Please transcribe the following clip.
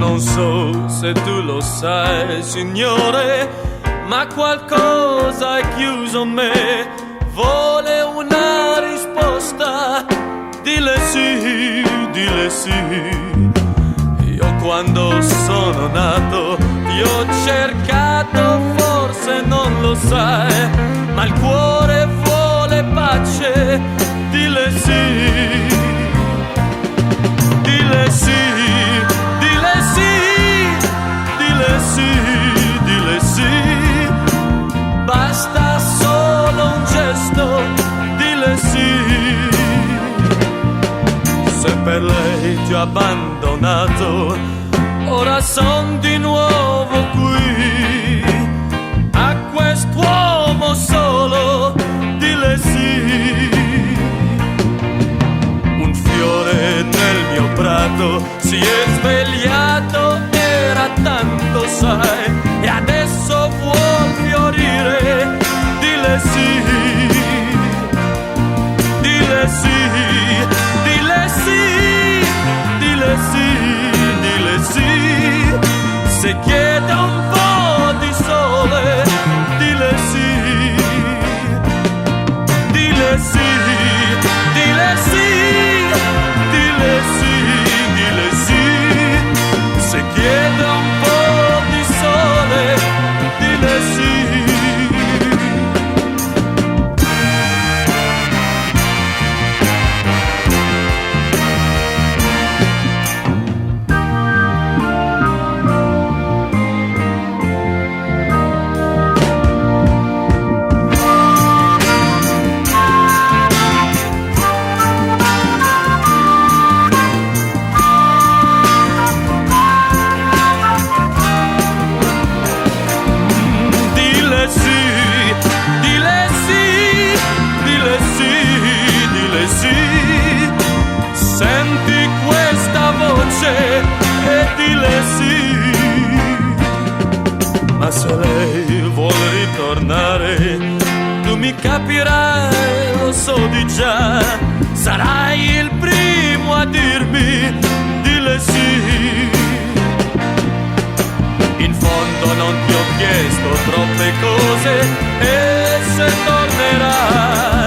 non so se tu lo sai, signore, ma qualcosa è chiuso in me. Vuole una risposta, dille sì, dille sì. Io quando sono nato ti ho cercato, forse non lo sai, ma il cuore vuole pace, dille sì, dille sì, dille sì, dille sì, dille sì. Basta solo un gesto, dille sì. Se per lei ti ho abbandonato, ora son di nuovo qui. A quest'uomo solo, dille sì. Un fiore nel mio prato si è svegliato, era tanto sai, e adesso vuol fiorire, dille sì, dille sì, dille sì, dille sì, dille sì. Se chiede un po' di sole, dille sì, dille sì, dille sì, dille sì, dille sì. Se chiede un po' di sole, dille sì. Senti questa voce e dille sì. Ma se lei vuole ritornare, tu mi capirai, lo so di già. Sarai il primo a dirmi, dille sì. In fondo non ti ho chiesto troppe cose, e se tornerai